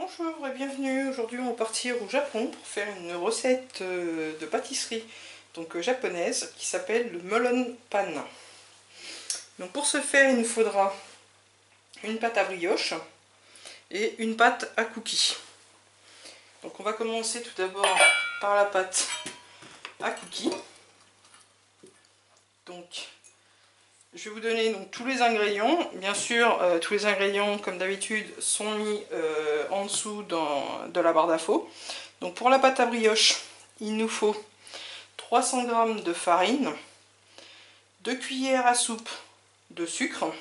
Bonjour et bienvenue. Aujourd'hui on va partir au Japon pour faire une recette de pâtisserie japonaise qui s'appelle le melon pan. Donc pour ce faire il nous faudra une pâte à brioche et une pâte à cookies. Donc on va commencer tout d'abord par la pâte à cookies. Donc je vais vous donner tous les ingrédients. Bien sûr, tous les ingrédients, comme d'habitude, sont mis en dessous de la barre d'infos. Donc pour la pâte à brioche, il nous faut 300 g de farine, 2 cuillères à soupe de sucre,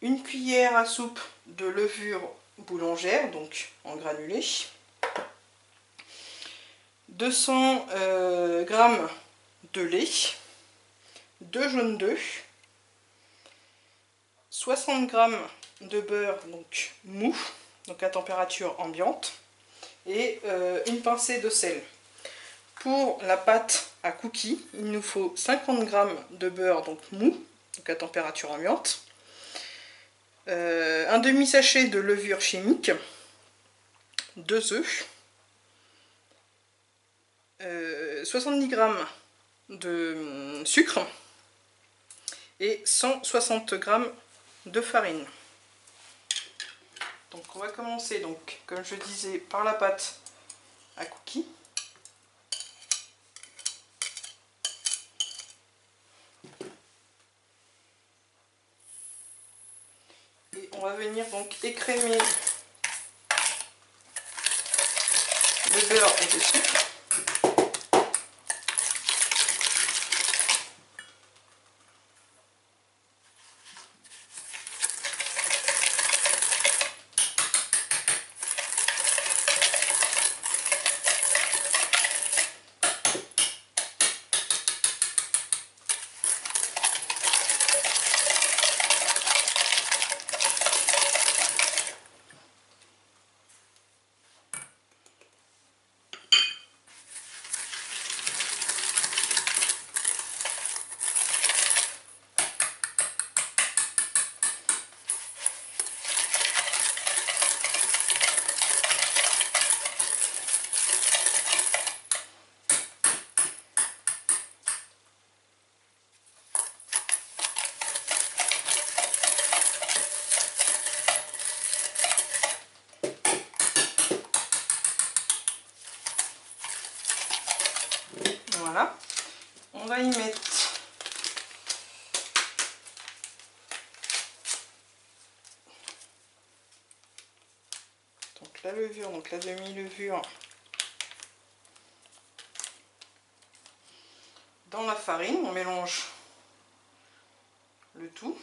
1 cuillère à soupe de levure boulangère, donc en granulé, 200 g de lait, 2 jaunes d'œufs, 60 g de beurre mou, donc à température ambiante, et une pincée de sel. Pour la pâte à cookies, il nous faut 50 g de beurre mou, donc à température ambiante, un demi-sachet de levure chimique, 2 œufs, 70 g de sucre et 160 g de farine. Donc on va commencer, comme je disais, par la pâte à cookies. Et on va venir écrémer le beurre et le sucre. Voilà, on va y mettre la levure, la demi-levure dans la farine, on mélange le tout.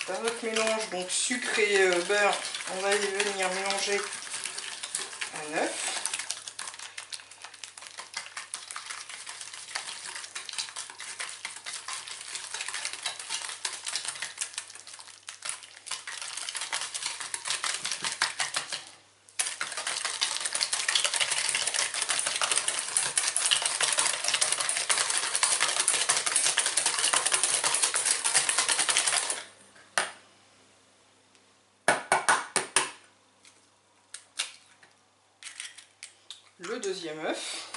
Dans notre mélange sucre et beurre, on va venir mélanger un œuf. Le deuxième œuf.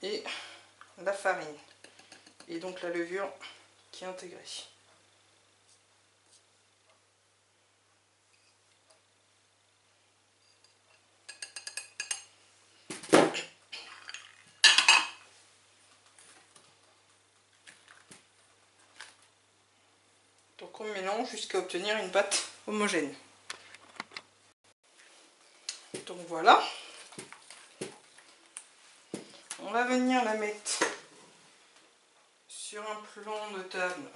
Et la farine. Et la levure qui est intégrée. Donc on mélange jusqu'à obtenir une pâte homogène. Donc voilà. On va venir la mettre sur un plan de table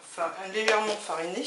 légèrement fariné.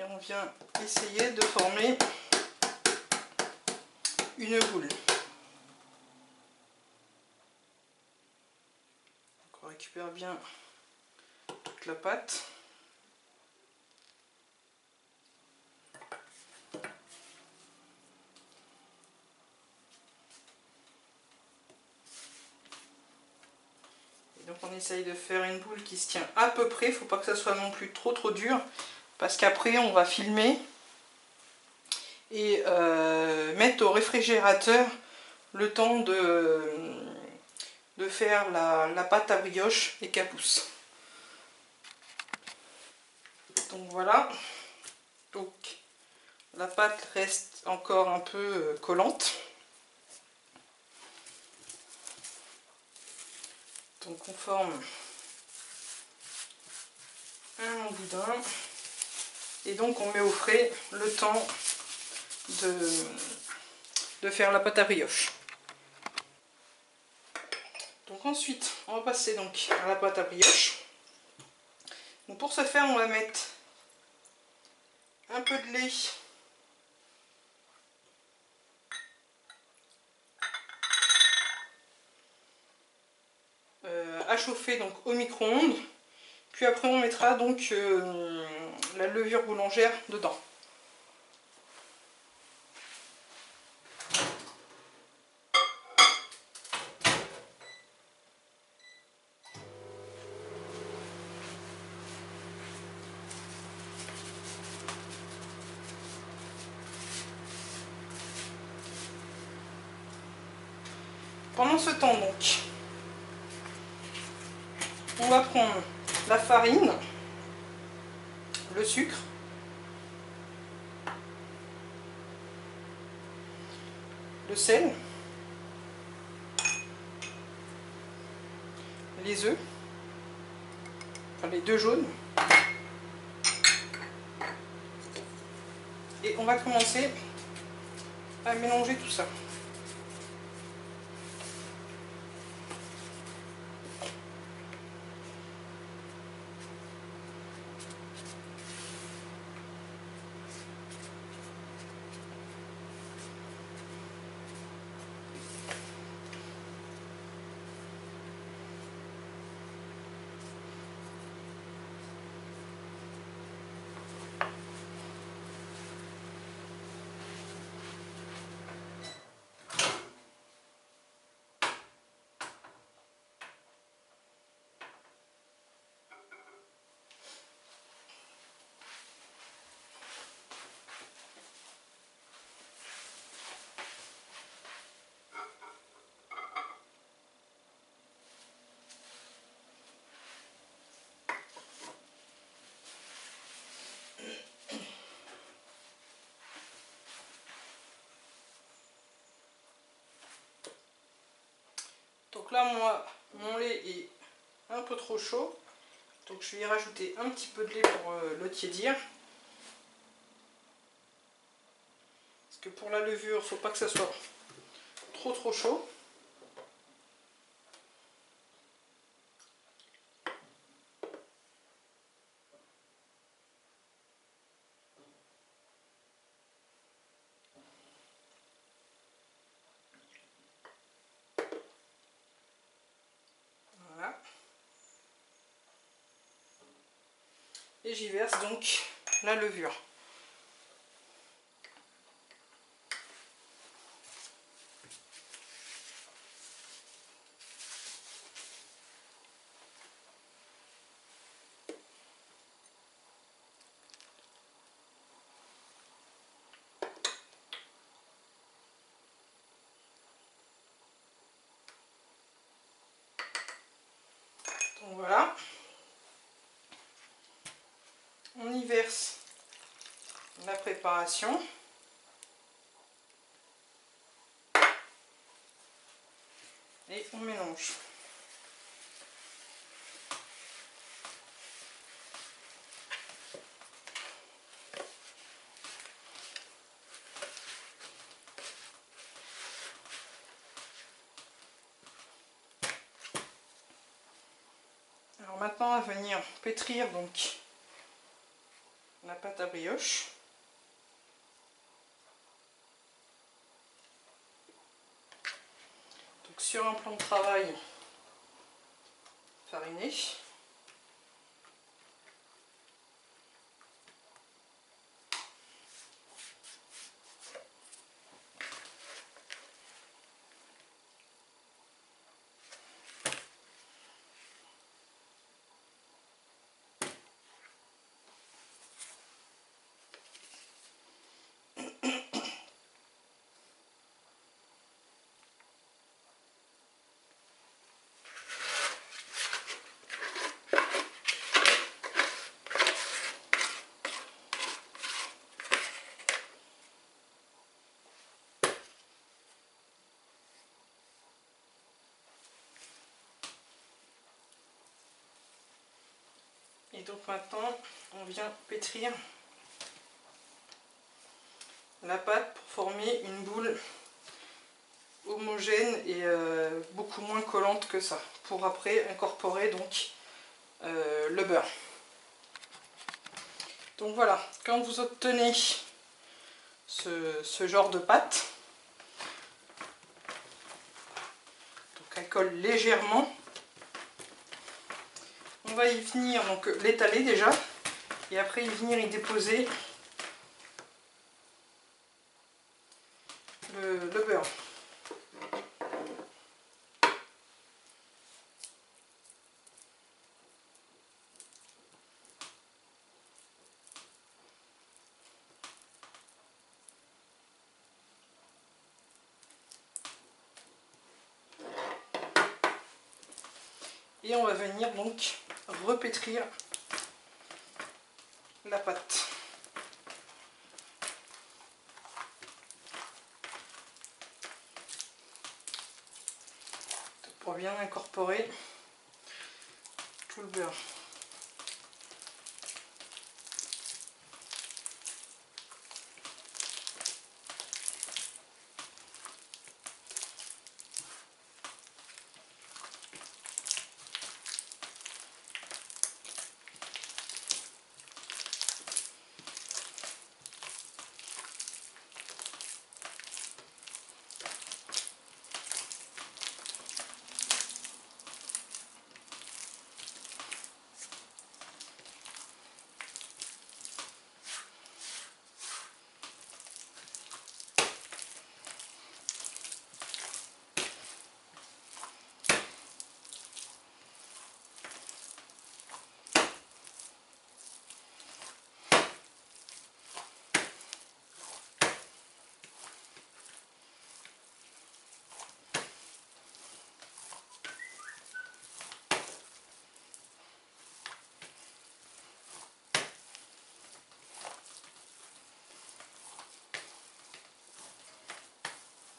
on vient essayer de former une boule. Donc on récupère bien toute la pâte. Et donc on essaye de faire une boule qui se tient à peu près, il ne faut pas que ça soit non plus trop dur, parce qu'après on va filmer et mettre au réfrigérateur le temps de faire la pâte à brioche et qu'elle pousse. Donc voilà, donc la pâte reste encore un peu collante. Donc on forme un long boudin et donc on met au frais le temps de faire la pâte à brioche. Donc ensuite on va passer donc à la pâte à brioche. Donc pour ce faire on va mettre un peu de lait à chauffer donc au micro-ondes, puis après on mettra donc la levure boulangère dedans. Pendant ce temps donc, on va prendre la farine, le sucre, le sel, les œufs, enfin les deux jaunes, et on va commencer à mélanger tout ça. Donc là, moi, mon lait est un peu trop chaud. Donc je vais y rajouter un petit peu de lait pour le tiédir. Parce que pour la levure, il ne faut pas que ça soit trop chaud. Voilà. Et j'y verse donc la levure. Donc voilà. On y verse la préparation. Et on mélange. Alors maintenant, on va venir pétrir donc la pâte à brioche. Donc sur un plan de travail fariné. Et donc maintenant, on vient pétrir la pâte pour former une boule homogène et beaucoup moins collante que ça, pour après incorporer donc le beurre. Donc voilà, quand vous obtenez ce genre de pâte, donc elle colle légèrement, on va y venir donc l'étaler déjà et après y venir y déposer le beurre. Et on va venir donc repétrir la pâte. Pour bien incorporer tout le beurre.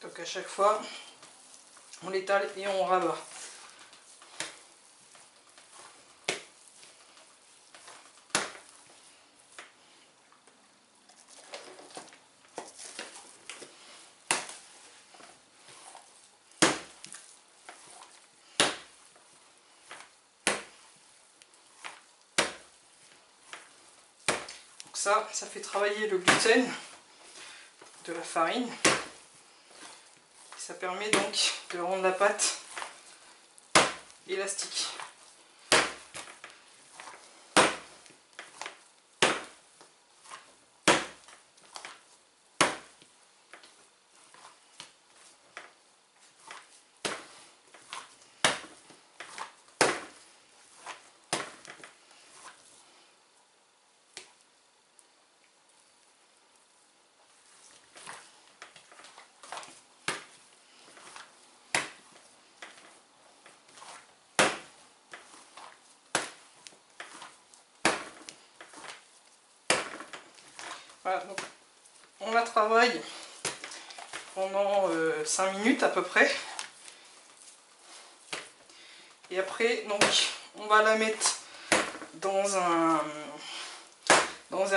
Donc à chaque fois, on l'étale et on rabat. Donc ça fait travailler le gluten de la farine. Ça permet donc de rendre la pâte élastique. Voilà, donc on la travaille pendant 5 minutes à peu près. Et après, donc, on va la mettre dans un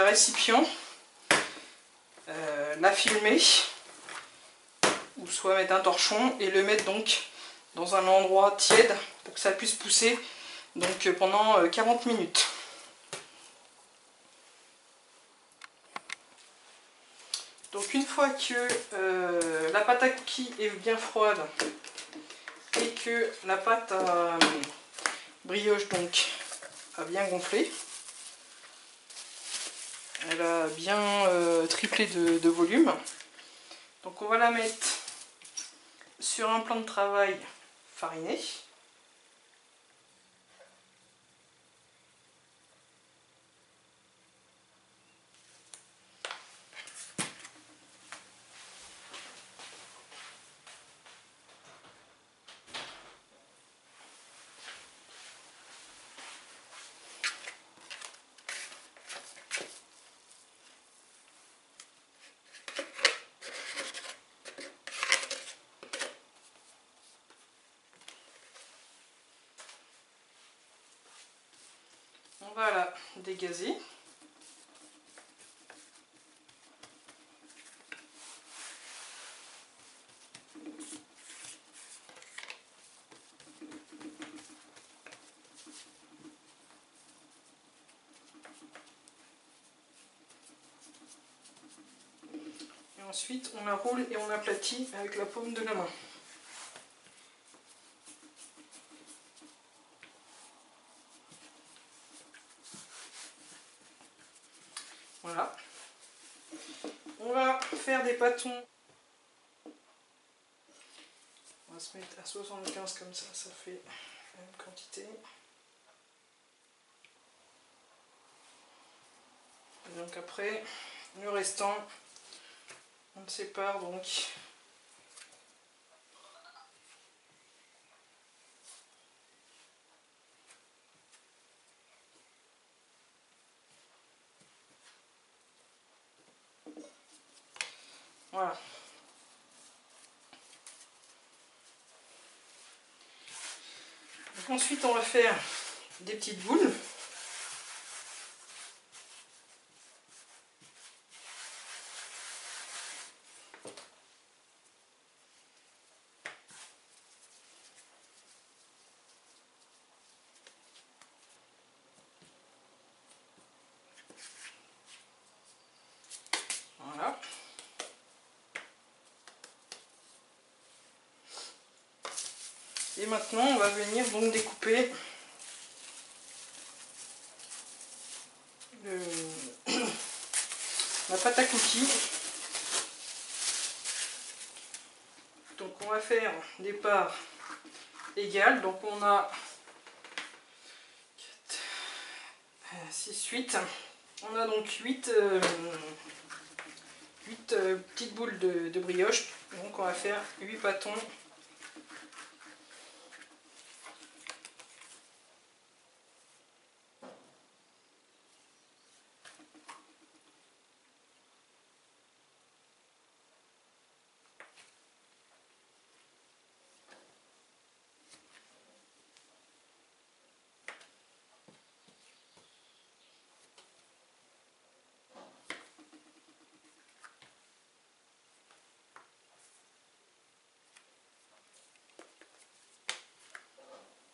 récipient, la filmer, ou soit mettre un torchon et le mettre donc dans un endroit tiède pour que ça puisse pousser donc pendant 40 minutes. fois que la pâte à cookies est bien froide et que la pâte à brioche donc a bien gonflé, elle a bien triplé de volume, donc on va la mettre sur un plan de travail fariné. On va la dégazer. Et ensuite, on la roule et on l'aplatit avec la paume de la main. Voilà. On va faire des pâtons. On va se mettre à 75 comme ça fait la même quantité. Et donc après, le restant, on le sépare donc. Voilà. Donc ensuite, on va faire des petites boules. Voilà. Et maintenant, on va venir donc découper la pâte à cookies. Donc on va faire des parts égales. Donc on a 4, 6, 8. On a donc 8 petites boules de brioche. Donc on va faire 8 pâtons.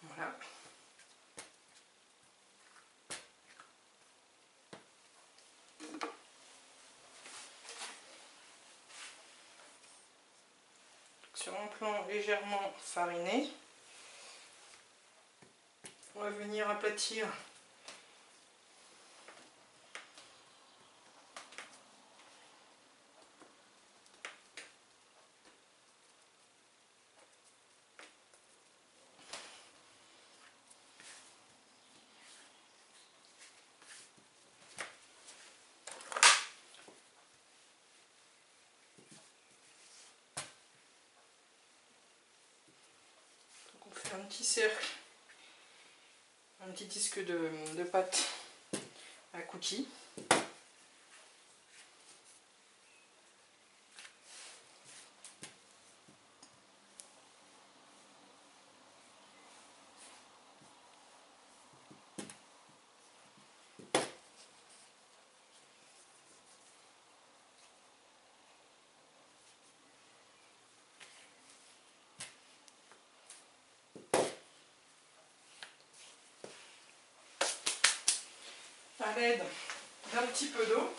Voilà. Sur un plan légèrement fariné, on va venir aplatir un petit cercle, un petit disque de pâte à cookies. À l'aide d'un petit peu d'eau.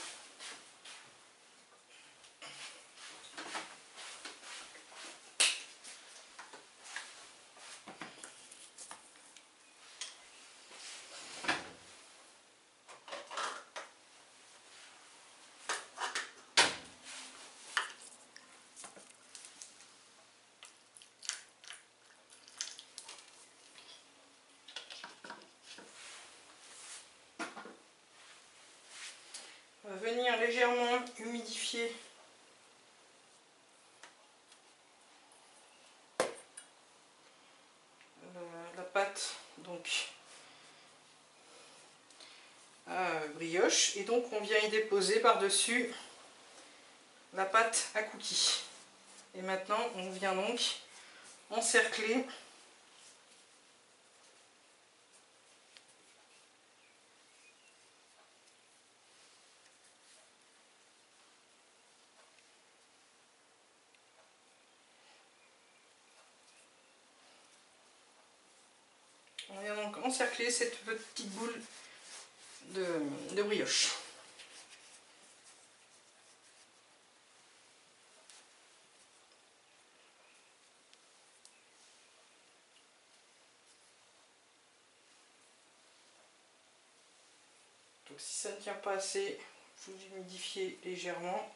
légèrement humidifier la pâte donc à brioche, et donc on vient y déposer par-dessus la pâte à cookies. Et maintenant on vient donc encercler cette petite boule de brioche. Donc si ça ne tient pas assez, vous humidifiez légèrement.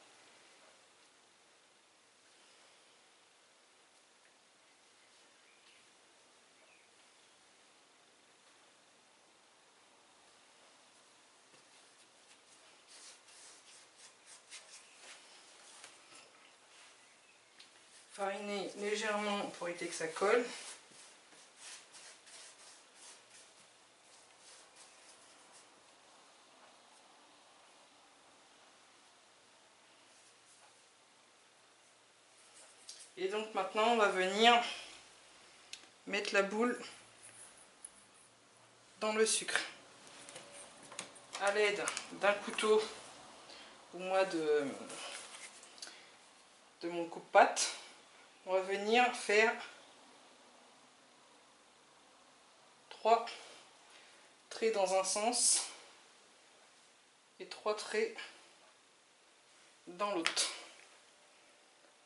Fariner légèrement pour éviter que ça colle. Et donc maintenant on va venir mettre la boule dans le sucre à l'aide d'un couteau ou moi de mon coupe-pâte. On va venir faire 3 traits dans un sens et 3 traits dans l'autre.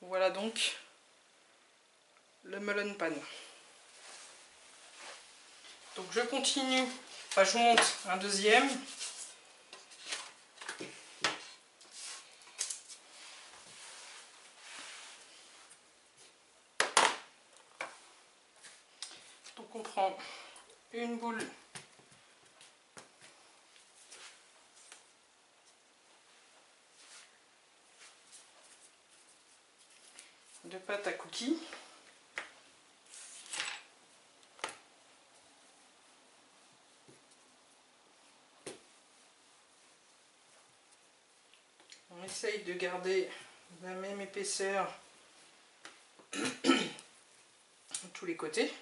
Voilà donc le melon pan. Donc je continue, enfin je vous montre un deuxième. Donc on prend une boule de pâte à cookies. On essaye de garder la même épaisseur de tous les côtés.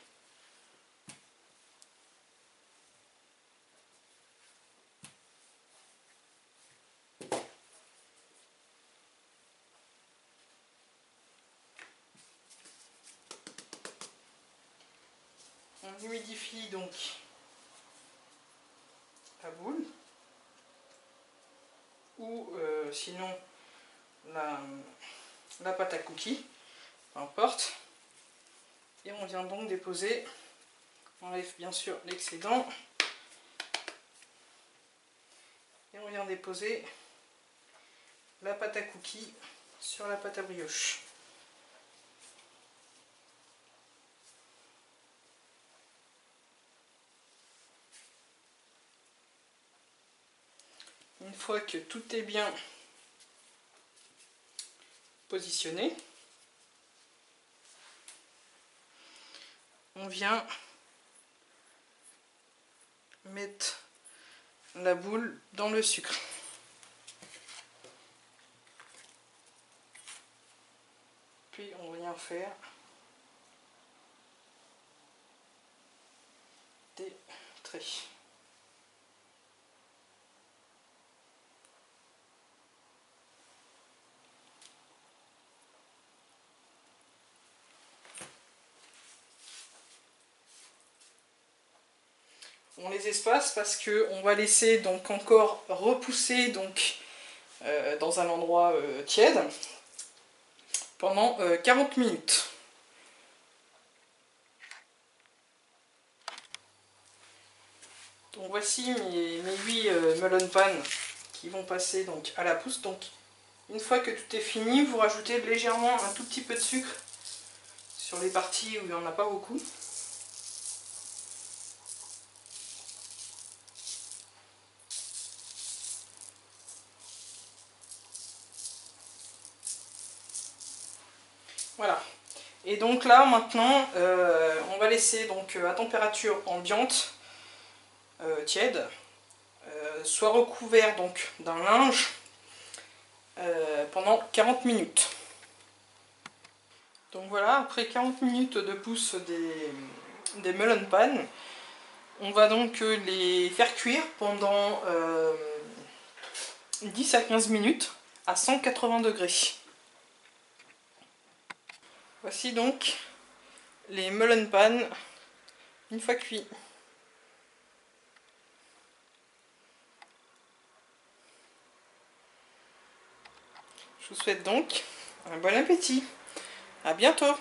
On humidifie donc la boule ou sinon la pâte à cookies, peu importe. Et on vient donc déposer, on enlève bien sûr l'excédent, et on vient déposer la pâte à cookies sur la pâte à brioche. Une fois que tout est bien positionné, on vient mettre la boule dans le sucre. Puis on vient faire des traits. On les espace parce que on va laisser donc encore repousser donc dans un endroit tiède pendant 40 minutes. Donc voici mes 8 melon pan qui vont passer donc à la pousse. Donc une fois que tout est fini, vous rajoutez légèrement un tout petit peu de sucre sur les parties où il n'y en a pas beaucoup. Et donc là maintenant on va laisser donc à température ambiante, tiède, soit recouvert donc d'un linge pendant 40 minutes. Donc voilà, après 40 minutes de pousse des melon pan, on va donc les faire cuire pendant 10 à 15 minutes à 180 degrés. Voici donc les melon pan une fois cuits. Je vous souhaite donc un bon appétit. À bientôt!